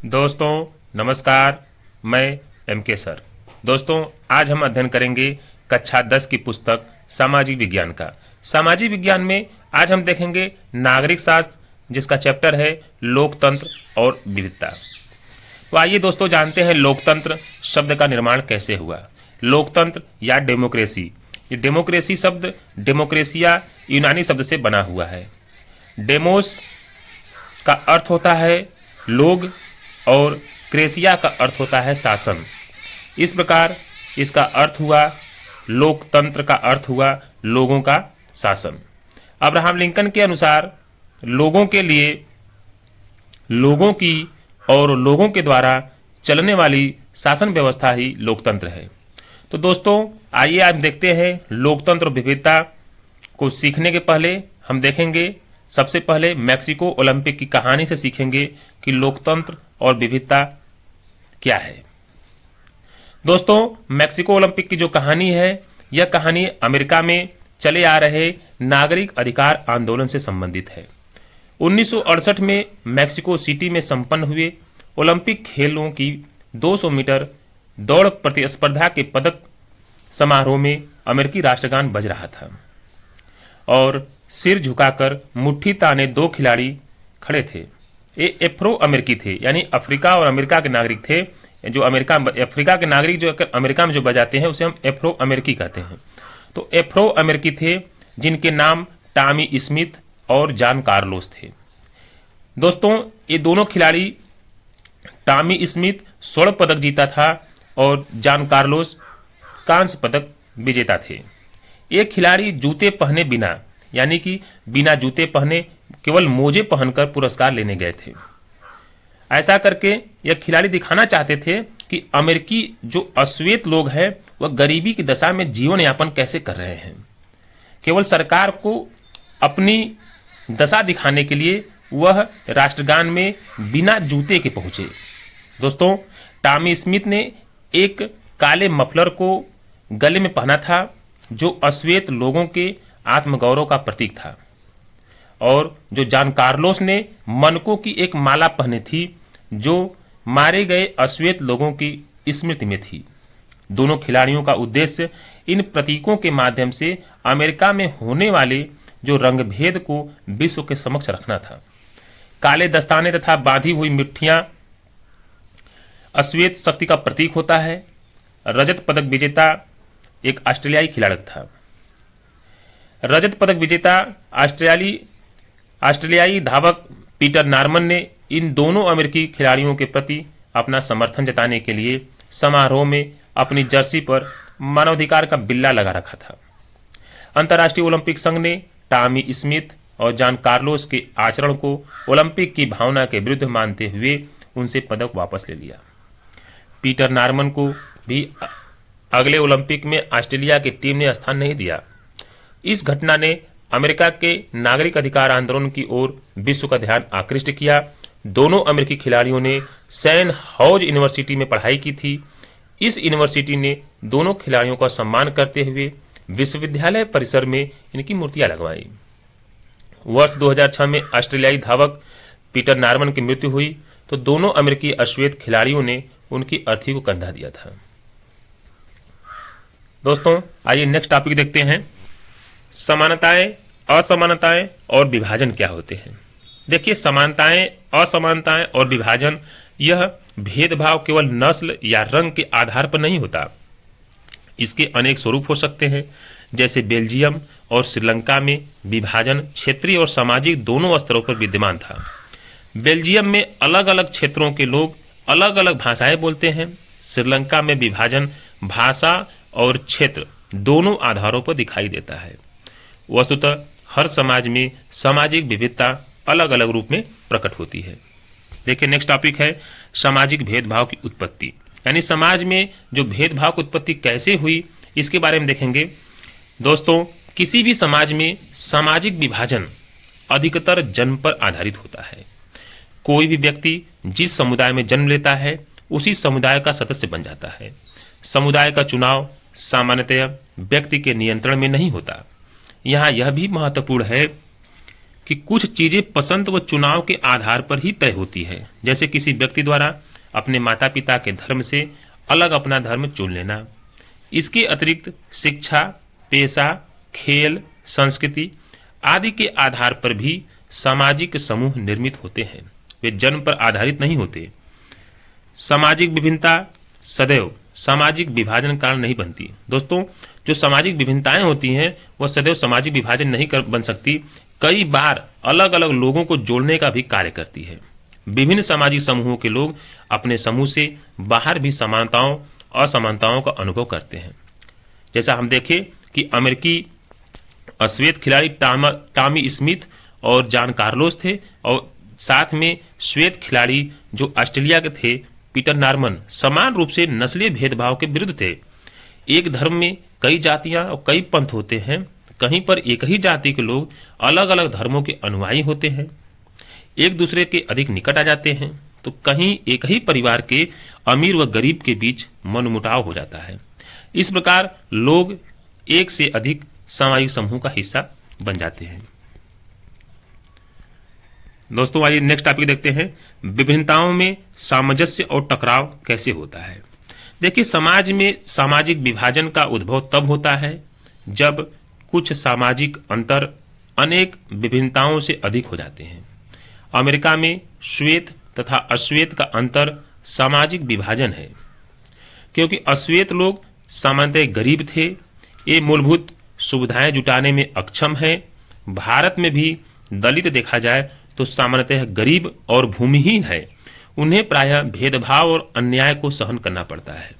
दोस्तों नमस्कार, मैं MK सर। दोस्तों आज हम अध्ययन करेंगे कक्षा 10 की पुस्तक सामाजिक विज्ञान का। सामाजिक विज्ञान में आज हम देखेंगे नागरिक शास्त्र, जिसका चैप्टर है लोकतंत्र और विविधता। तो आइए दोस्तों जानते हैं लोकतंत्र शब्द का निर्माण कैसे हुआ। लोकतंत्र या डेमोक्रेसी, ये डेमोक्रेसी शब्द डेमोक्रेसिया यूनानी शब्द से बना हुआ है। डेमोस का अर्थ होता है लोग और क्रेसिया का अर्थ होता है शासन। इस प्रकार इसका अर्थ हुआ लोकतंत्र का अर्थ हुआ लोगों का शासन। अब्राहम लिंकन के अनुसार लोगों के लिए, लोगों की और लोगों के द्वारा चलने वाली शासन व्यवस्था ही लोकतंत्र है। तो दोस्तों आइए आज देखते हैं लोकतंत्र और विविधता को। सीखने के पहले हम देखेंगे, सबसे पहले मैक्सिको ओलंपिक की कहानी से सीखेंगे कि लोकतंत्र और विविधता क्या है। दोस्तों में ओलंपिक की जो कहानी है, यह कहानी अमेरिका में चले आ रहे नागरिक अधिकार आंदोलन से संबंधित है। 1968 में मैक्सिको सिटी में संपन्न हुए ओलंपिक खेलों की 200 मीटर दौड़ प्रतिस्पर्धा के पदक समारोह में अमेरिकी राष्ट्रगान बज रहा था और सिर झुकाकर मुट्ठी ताने दो खिलाड़ी खड़े थे। ये एफ्रो अमेरिकी थे, यानी अफ्रीका और अमेरिका के नागरिक थे। जो अफ्रीका के नागरिक जो अमेरिका में जो बजाते हैं उसे हम एफ्रो अमेरिकी कहते हैं। तो एफ्रो अमेरिकी थे जिनके नाम टॉमी स्मिथ और जॉन कार्लोस थे। दोस्तों ये दोनों खिलाड़ी, टॉमी स्मिथ स्वर्ण पदक जीता था और जॉन कार्लोस कांस्य पदक विजेता थे। ये खिलाड़ी जूते पहने बिना, यानी कि बिना जूते पहने केवल मोजे पहनकर पुरस्कार लेने गए थे। ऐसा करके यह खिलाड़ी दिखाना चाहते थे कि अमेरिकी जो अश्वेत लोग हैं वह गरीबी की दशा में जीवन यापन कैसे कर रहे हैं। केवल सरकार को अपनी दशा दिखाने के लिए वह राष्ट्रगान में बिना जूते के पहुंचे। दोस्तों टॉमी स्मिथ ने एक काले मफलर को गले में पहना था जो अश्वेत लोगों के आत्मगौरव का प्रतीक था, और जो जॉन कार्लोस ने मनकों की एक माला पहनी थी जो मारे गए अश्वेत लोगों की स्मृति में थी। दोनों खिलाड़ियों का उद्देश्य इन प्रतीकों के माध्यम से अमेरिका में होने वाले जो रंगभेद को विश्व के समक्ष रखना था। काले दस्ताने तथा बांधी हुई मिट्टियां अश्वेत शक्ति का प्रतीक होता है। रजत पदक विजेता एक ऑस्ट्रेलियाई खिलाड़ी था। रजत पदक विजेता ऑस्ट्रेलियाई धावक पीटर नॉर्मन ने इन दोनों अमेरिकी खिलाड़ियों के प्रति अपना समर्थन जताने के लिए समारोह में अपनी जर्सी पर मानवाधिकार का बिल्ला लगा रखा था। अंतर्राष्ट्रीय ओलंपिक संघ ने टॉमी स्मिथ और जॉन कार्लोस के आचरण को ओलंपिक की भावना के विरुद्ध मानते हुए उनसे पदक वापस ले लिया। पीटर नॉर्मन को भी अगले ओलंपिक में ऑस्ट्रेलिया की टीम ने स्थान नहीं दिया। इस घटना ने अमेरिका के नागरिक अधिकार आंदोलन की ओर विश्व का ध्यान आकृष्ट किया। दोनों अमेरिकी खिलाड़ियों ने सैन हॉज यूनिवर्सिटी में पढ़ाई की थी। इस यूनिवर्सिटी ने दोनों खिलाड़ियों का सम्मान करते हुए विश्वविद्यालय परिसर में इनकी मूर्तियां लगवाई। वर्ष 2006 में ऑस्ट्रेलियाई धावक पीटर नॉर्मन की मृत्यु हुई तो दोनों अमेरिकी अश्वेत खिलाड़ियों ने उनकी अर्थी को कंधा दिया था। दोस्तों आइए नेक्स्ट टॉपिक देखते हैं, समानताएं, असमानताएं और विभाजन क्या होते हैं। देखिए समानताएं, असमानताएं और विभाजन, यह भेदभाव केवल नस्ल या रंग के आधार पर नहीं होता। इसके अनेक स्वरूप हो सकते हैं। जैसे बेल्जियम और श्रीलंका में विभाजन क्षेत्रीय और सामाजिक दोनों स्तरों पर विद्यमान था। बेल्जियम में अलग अलग क्षेत्रों के लोग अलग अलग भाषाएं बोलते हैं। श्रीलंका में विभाजन भाषा और क्षेत्र दोनों आधारों पर दिखाई देता है। वस्तुतः हर समाज में सामाजिक विविधता अलग अलग रूप में प्रकट होती है। देखिए नेक्स्ट टॉपिक है सामाजिक भेदभाव की उत्पत्ति, यानी समाज में जो भेदभाव की उत्पत्ति कैसे हुई इसके बारे में देखेंगे। दोस्तों किसी भी समाज में सामाजिक विभाजन अधिकतर जन्म पर आधारित होता है। कोई भी व्यक्ति जिस समुदाय में जन्म लेता है उसी समुदाय का सदस्य बन जाता है। समुदाय का चुनाव सामान्यतया व्यक्ति के नियंत्रण में नहीं होता। यहाँ यह भी महत्वपूर्ण है कि कुछ चीजें पसंद व चुनाव के आधार पर ही तय होती है, जैसे किसी व्यक्ति द्वारा अपने माता पिता के धर्म से अलग अपना धर्म चुन लेना। इसके अतिरिक्त शिक्षा, पेशा, खेल, संस्कृति आदि के आधार पर भी सामाजिक समूह निर्मित होते हैं, वे जन्म पर आधारित नहीं होते। सामाजिक विभिन्नता सदैव सामाजिक विभाजन कारण नहीं बनती। दोस्तों, जो सामाजिक विभिन्नताएं होती हैं वह सदैव सामाजिक विभाजन नहीं बन सकती, कई बार अलग अलग लोगों को जोड़ने का भी कार्य करती है। विभिन्न सामाजिक समूहों के लोग अपने समूह से बाहर भी समानताओं असमानताओं का अनुभव करते हैं। जैसा हम देखें कि अमेरिकी श्वेत खिलाड़ी टॉमी स्मिथ और जॉन कार्लोस थे, और साथ में श्वेत खिलाड़ी जो ऑस्ट्रेलिया के थे पीटर नॉर्मन, समान रूप से नस्लीय भेदभाव के विरुद्ध थे। एक धर्म में कई जातियां और कई पंथ होते हैं, कहीं पर एक ही जाति के लोग अलग अलग धर्मों के अनुयायी होते हैं, एक दूसरे के अधिक निकट आ जाते हैं, तो कहीं एक ही परिवार के अमीर व गरीब के बीच मनमुटाव हो जाता है। इस प्रकार लोग एक से अधिक सामाजिक समूह का हिस्सा बन जाते हैं। दोस्तों, आइए नेक्स्ट टॉपिक देखते हैं, विभिन्नताओं में सामंजस्य और टकराव कैसे होता है। देखिए, समाज में सामाजिक विभाजन का उद्भव तब होता है जब कुछ सामाजिक अंतर अनेक विभिन्नताओं से अधिक हो जाते हैं। अमेरिका में श्वेत तथा अश्वेत का अंतर सामाजिक विभाजन है, क्योंकि अश्वेत लोग सामान्यतः गरीब थे, ये मूलभूत सुविधाएं जुटाने में अक्षम है। भारत में भी दलित देखा जाए तो सामान्यतः गरीब और भूमिहीन है, उन्हें प्रायः भेदभाव और अन्याय को सहन करना पड़ता है।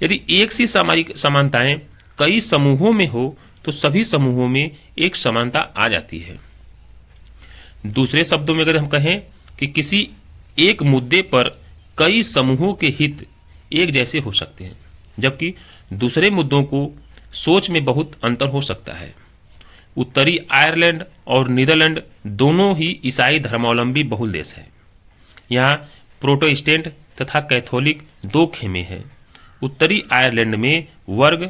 यदि एक सी सामाजिक समानताएं कई समूहों में हो तो सभी समूहों में एक समानता आ जाती है। दूसरे शब्दों में अगर हम कहें कि किसी एक मुद्दे पर कई समूहों के हित एक जैसे हो सकते हैं, जबकि दूसरे मुद्दों को सोच में बहुत अंतर हो सकता है। उत्तरी आयरलैंड और नीदरलैंड दोनों ही ईसाई धर्मावलंबी बहुल देश हैं। यहाँ प्रोटेस्टेंट तथा कैथोलिक दो खेमे हैं। उत्तरी आयरलैंड में वर्ग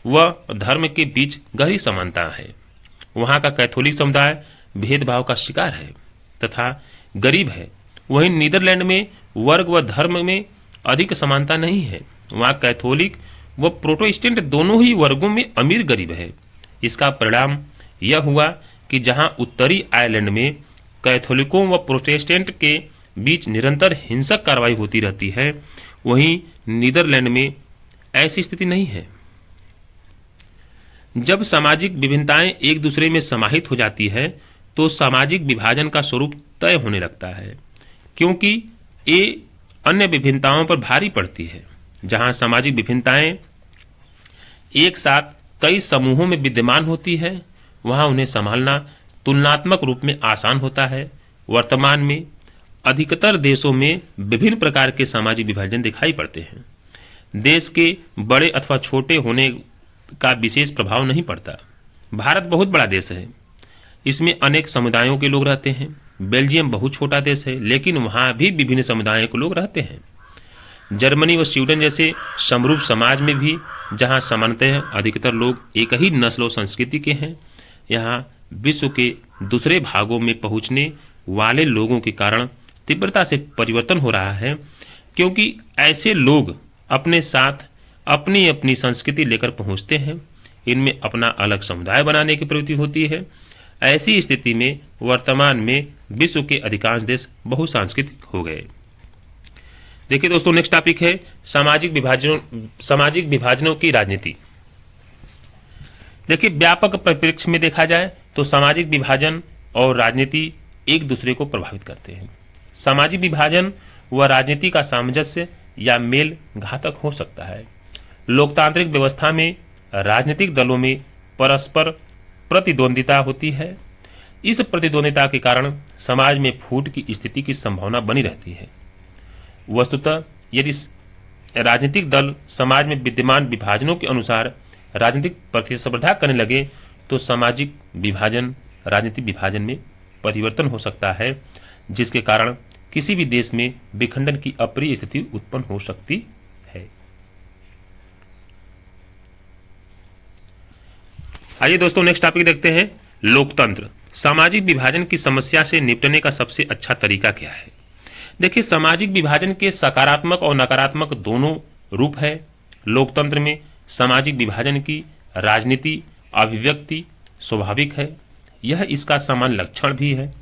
व धर्म के बीच गहरी समानता है। वहाँ का कैथोलिक समुदाय भेदभाव का शिकार है तथा गरीब है। वहीं नीदरलैंड में वर्ग व धर्म में अधिक समानता नहीं है। वहाँ कैथोलिक व प्रोटेस्टेंट दोनों ही वर्गों में अमीर गरीब है। इसका परिणाम यह हुआ कि जहां उत्तरी आयरलैंड में कैथोलिकों व प्रोटेस्टेंट के बीच निरंतर हिंसक कार्रवाई होती रहती है, वहीं नीदरलैंड में ऐसी स्थिति नहीं है। जब सामाजिक विभिन्नताएं एक दूसरे में समाहित हो जाती है तो सामाजिक विभाजन का स्वरूप तय होने लगता है, क्योंकि ये अन्य विभिन्नताओं पर भारी पड़ती है। जहां सामाजिक विभिन्नताएं एक साथ कई समूहों में विद्यमान होती है, वहां उन्हें संभालना तुलनात्मक रूप में आसान होता है। वर्तमान में अधिकतर देशों में विभिन्न प्रकार के सामाजिक विभाजन दिखाई पड़ते हैं। देश के बड़े अथवा छोटे होने का विशेष प्रभाव नहीं पड़ता। भारत बहुत बड़ा देश है, इसमें अनेक समुदायों के लोग रहते हैं। बेल्जियम बहुत छोटा देश है, लेकिन वहाँ भी विभिन्न समुदायों के लोग रहते हैं। जर्मनी व स्वीडन जैसे समरूप समाज में भी, जहाँ सामान्यतः अधिकतर लोग एक ही नस्ल और संस्कृति के हैं, यहाँ विश्व के दूसरे भागों में पहुँचने वाले लोगों के कारण तीव्रता से परिवर्तन हो रहा है, क्योंकि ऐसे लोग अपने साथ अपनी अपनी संस्कृति लेकर पहुँचते हैं। इनमें अपना अलग समुदाय बनाने की प्रवृत्ति होती है। ऐसी स्थिति में वर्तमान में विश्व के अधिकांश देश बहुसांस्कृतिक हो गए। देखिए दोस्तों, नेक्स्ट टॉपिक है सामाजिक विभाजनों की राजनीति। देखिए, व्यापक परिप्रेक्ष्य में देखा जाए तो सामाजिक विभाजन और राजनीति एक दूसरे को प्रभावित करते हैं। सामाजिक विभाजन व राजनीति का सामंजस्य या मेल घातक हो सकता है। लोकतांत्रिक व्यवस्था में राजनीतिक दलों में परस्पर प्रतिद्वंदिता होती है। इस प्रतिद्वंदिता के कारण समाज में फूट की स्थिति की संभावना बनी रहती है। वस्तुतः यदि राजनीतिक दल समाज में विद्यमान विभाजनों के अनुसार राजनीतिक प्रतिस्पर्धा करने लगे तो सामाजिक विभाजन राजनीतिक विभाजन में परिवर्तन हो सकता है, जिसके कारण किसी भी देश में विखंडन की अप्रिय स्थिति उत्पन्न हो सकती है। आइए दोस्तों, नेक्स्ट टॉपिक देखते हैं, लोकतंत्र। सामाजिक विभाजन की समस्या से निपटने का सबसे अच्छा तरीका क्या है? देखिए, सामाजिक विभाजन के सकारात्मक और नकारात्मक दोनों रूप है। लोकतंत्र में सामाजिक विभाजन की राजनीति अभिव्यक्ति स्वाभाविक है, यह इसका सामान्य लक्षण भी है।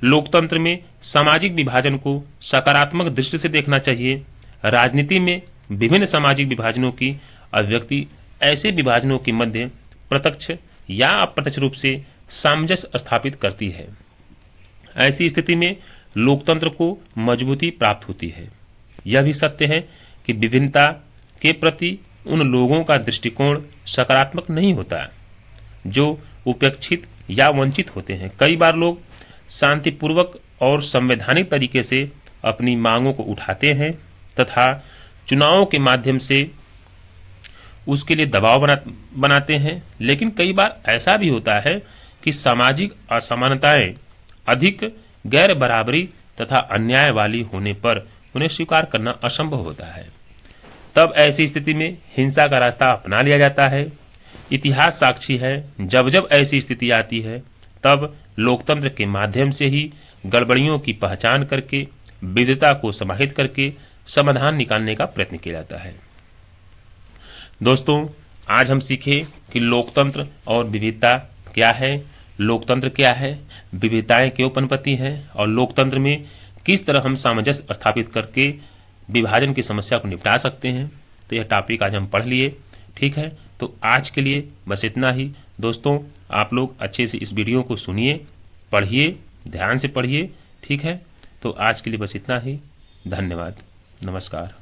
लोकतंत्र में सामाजिक विभाजन को सकारात्मक दृष्टि से देखना चाहिए। राजनीति में विभिन्न सामाजिक विभाजनों की अभिव्यक्ति ऐसे विभाजनों के मध्य प्रत्यक्ष या अप्रत्यक्ष रूप से सामंजस्य स्थापित करती है। ऐसी स्थिति में लोकतंत्र को मजबूती प्राप्त होती है। यह भी सत्य है कि विभिन्नता के प्रति उन लोगों का दृष्टिकोण सकारात्मक नहीं होता जो उपेक्षित या वंचित होते हैं। कई बार लोग शांतिपूर्वक और संवैधानिक तरीके से अपनी मांगों को उठाते हैं तथा चुनावों के माध्यम से उसके लिए दबाव बनाते हैं, लेकिन कई बार ऐसा भी होता है कि सामाजिक असमानताएं अधिक गैर बराबरी तथा अन्याय वाली होने पर उन्हें स्वीकार करना असंभव होता है। तब ऐसी स्थिति में हिंसा का रास्ता अपना लिया जाता है। इतिहास साक्षी है, जब जब ऐसी स्थिति आती है तब लोकतंत्र के माध्यम से ही गड़बड़ियों की पहचान करके विविधता को समाहित करके समाधान निकालने का प्रयत्न किया जाता है। दोस्तों, आज हम सीखे कि लोकतंत्र और विविधता क्या है, लोकतंत्र क्या है, विविधताएं क्यों पनपती हैं और लोकतंत्र में किस तरह हम सामंजस्य स्थापित करके विभाजन की समस्या को निपटा सकते हैं। तो यह टॉपिक आज हम पढ़ लिए। ठीक है, तो आज के लिए बस इतना ही। दोस्तों, आप लोग अच्छे से इस वीडियो को सुनिए, पढ़िए, ध्यान से पढ़िए। ठीक है, तो आज के लिए बस इतना ही। धन्यवाद। नमस्कार।